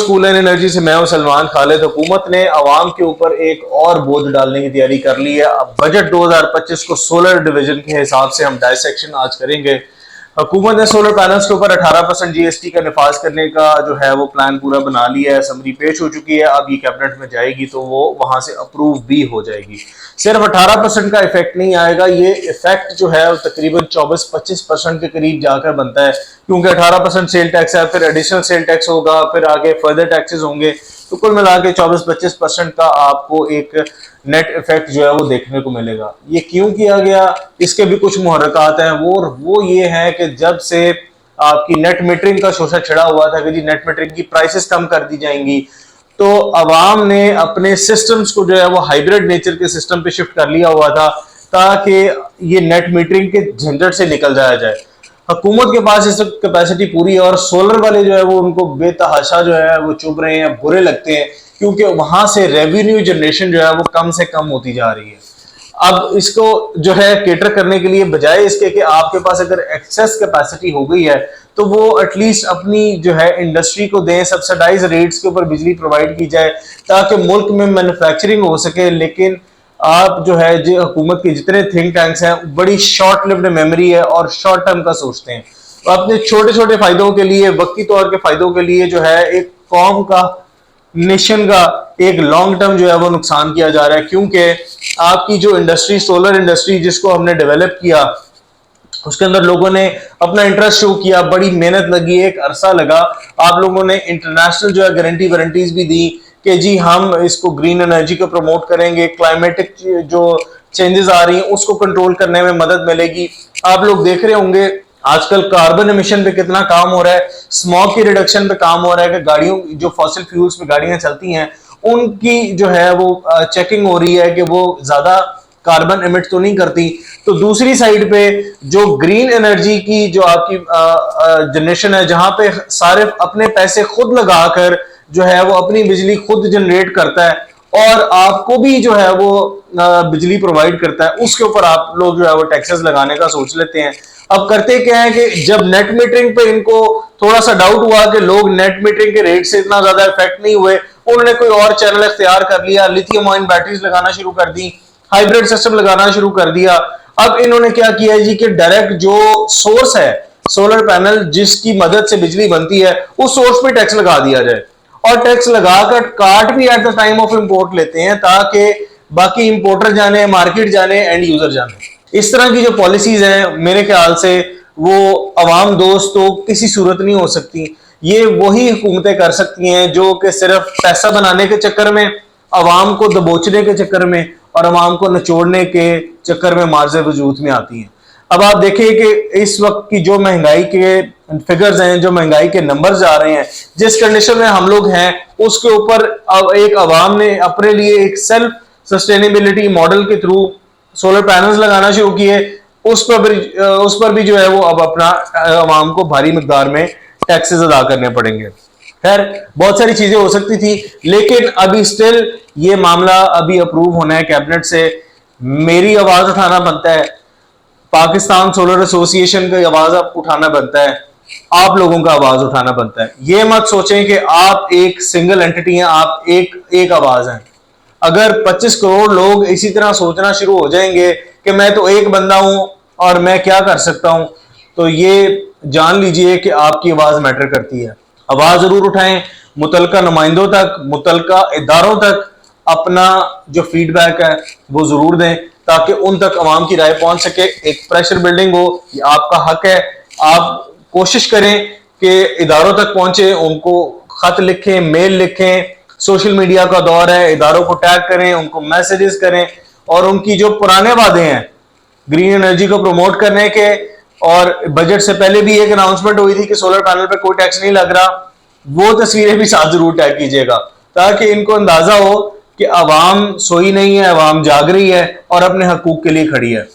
School and energy से मैं हूं सलमान खालिद। हुकूमत ने आवाम के ऊपर एक और बोझ डालने की तैयारी कर ली है। अब बजट 2025 को सोलर डिवीजन के हिसाब से हम डायसेक्शन आज करेंगे। हुकूमत ने सोलर पैनल्स के ऊपर 18% जीएसटी का निफाज करने का जो है वो प्लान पूरा बना लिया है। समरी पेश हो चुकी है, अब ये कैबिनेट में जाएगी तो वो वहां से अप्रूव भी हो जाएगी। सिर्फ 18% का इफेक्ट नहीं आएगा, ये इफेक्ट जो है वो तकरीबन 24-25% के करीब जाकर बनता है, क्योंकि 18% सेल टैक्स है, फिर एडिशनल सेल टैक्स होगा, फिर आगे फर्दर टैक्सेस होंगे, तो कुल मिला के 24-25% का आपको एक नेट इफेक्ट जो है वो देखने को मिलेगा। ये क्यों किया गया, इसके भी कुछ मुहर्रकात हैं। वो ये है कि जब से आपकी नेट मीटरिंग का शोषा छिड़ा हुआ था कि जी नेट मीटरिंग की प्राइसेस कम कर दी जाएंगी, तो अवाम ने अपने सिस्टम्स को जो है वो हाइब्रिड नेचर के सिस्टम पे शिफ्ट कर लिया हुआ था ताकि ये नेट मीटरिंग के झंझट से निकल जाया जाए। हुकूमत के पास इस कैपेसिटी पूरी है और सोलर वाले जो है वो उनको बेतहाशा जो है वो चुभ रहे हैं, बुरे लगते हैं, क्योंकि वहां से रेवेन्यू जनरेशन जो है वो कम से कम होती जा रही है। अब इसको जो है केटर करने के लिए बजाय इसके कि आपके पास अगर एक्सेस कैपेसिटी हो गई है तो वो एटलीस्ट अपनी जो है इंडस्ट्री को दें, सब्सिडाइज रेट्स के ऊपर बिजली प्रोवाइड की जाए ताकि मुल्क में मैन्युफैक्चरिंग हो सके। लेकिन आप जो है जो हुकूमत के जितने थिंक टैंक्स हैं बड़ी शॉर्ट लिव्ड मेमोरी है और शॉर्ट टर्म का सोचते हैं। तो अपने छोटे छोटे फायदों के लिए, वक्ती तौर के फायदों के लिए जो है एक कौम का, नेशन का एक लॉन्ग टर्म जो है वो नुकसान किया जा रहा है। क्योंकि आपकी जो इंडस्ट्री, सोलर इंडस्ट्री जिसको हमने डेवलप किया, उसके अंदर लोगों ने अपना इंटरेस्ट शो किया, बड़ी मेहनत लगी, एक अरसा लगा। आप लोगों ने इंटरनेशनल जो है गारंटी वारंटीज भी दी कि जी हम इसको ग्रीन एनर्जी को प्रमोट करेंगे, क्लाइमेटिक जो चेंजेस आ रही हैं उसको कंट्रोल करने में मदद मिलेगी। आप लोग देख रहे होंगे आजकल कार्बन एमिशन पे कितना काम हो रहा है, स्मॉग की रिडक्शन पे काम हो रहा है कि गाड़ियों जो फॉसिल फ्यूल्स पे गाड़ियां चलती हैं उनकी जो है वो चेकिंग हो रही है कि वो ज्यादा कार्बन एमिट तो नहीं करती। तो दूसरी साइड पे जो ग्रीन एनर्जी की जो आपकी जनरेशन है, जहां पे सारे अपने पैसे खुद लगाकर जो है वो अपनी बिजली खुद जनरेट करता है और आपको भी जो है वो बिजली प्रोवाइड करता है, उसके ऊपर आप लोग जो है वो टैक्सेस लगाने का सोच लेते हैं। अब करते क्या है कि जब नेट मीटरिंग पे इनको थोड़ा सा डाउट हुआ कि लोग नेट मीटरिंग के रेट से इतना ज्यादा इफेक्ट नहीं हुए, उन्होंने कोई और चैनल इख्तियार कर लिया, लिथियम आयन बैटरीज लगाना शुरू कर दी, हाइब्रिड सिस्टम लगाना शुरू कर दिया। अब इन्होंने क्या किया जी कि डायरेक्ट जो सोर्स है सोलर पैनल जिसकी मदद से बिजली बनती है उस सोर्स पे टैक्स लगा दिया जाए, और टैक्स लगाकर काट भी at the time of import लेते हैं ताकि बाकी इंपोर्टर जाने, मार्केट जाने, एंड यूजर जाने। इस तरह की जो पॉलिसीज हैं मेरे ख्याल से वो अवाम दोस्त तो किसी सूरत नहीं हो सकती। ये वही हुकूमतें कर सकती हैं जो कि सिर्फ पैसा बनाने के चक्कर में, अवाम को दबोचने के चक्कर में और अवाम को निचोड़ने के चक्कर में मार्जे वजूद में आती हैं। अब आप देखिए कि इस वक्त की जो महंगाई के फिगर्स हैं, जो महंगाई के नंबर्स आ रहे हैं, जिस कंडीशन में हम लोग हैं, उसके ऊपर अब एक अवाम ने अपने लिए एक सेल्फ सस्टेनेबिलिटी मॉडल के थ्रू सोलर पैनल्स लगाना शुरू किए। उस पर भी जो है वो अब अपना अवाम को भारी मिकदार में टैक्सेस अदा करने पड़ेंगे। खैर बहुत सारी चीजें हो सकती थी, लेकिन अभी स्टिल ये मामला अभी अप्रूव होना है कैबिनेट से। मेरी आवाज उठाना बनता है, पाकिस्तान सोलर एसोसिएशन की आवाज उठाना बनता है, आप लोगों का आवाज उठाना बनता है। ये मत सोचें कि आप एक सिंगल एंटिटी हैं, आप एक आवाज हैं। अगर 25 करोड़ लोग इसी तरह सोचना शुरू हो जाएंगे कि मैं तो एक बंदा हूं और मैं क्या कर सकता हूं, तो ये जान लीजिए कि आपकी आवाज मैटर करती है। आवाज जरूर उठाएं, मुतलका नुमाइंदों तक, मुतलका इदारों तक अपना जो फीडबैक है वो जरूर दें ताकि उन तक अवाम की राय पहुंच सके, एक प्रेशर बिल्डिंग हो। ये आपका हक है। आप कोशिश करें कि इदारों तक पहुंचे, उनको खत लिखें, मेल लिखें। सोशल मीडिया का दौर है, इदारों को टैग करें, उनको मैसेजेस करें और उनकी जो पुराने वादे हैं ग्रीन एनर्जी को प्रमोट करने के, और बजट से पहले भी एक अनाउंसमेंट हुई थी कि सोलर पैनल पे कोई टैक्स नहीं लग रहा, वो तस्वीरें भी साथ जरूर टैग कीजिएगा ताकि इनको अंदाजा हो कि अवाम सोई नहीं है, अवाम जाग रही है और अपने हकूक के लिए खड़ी है।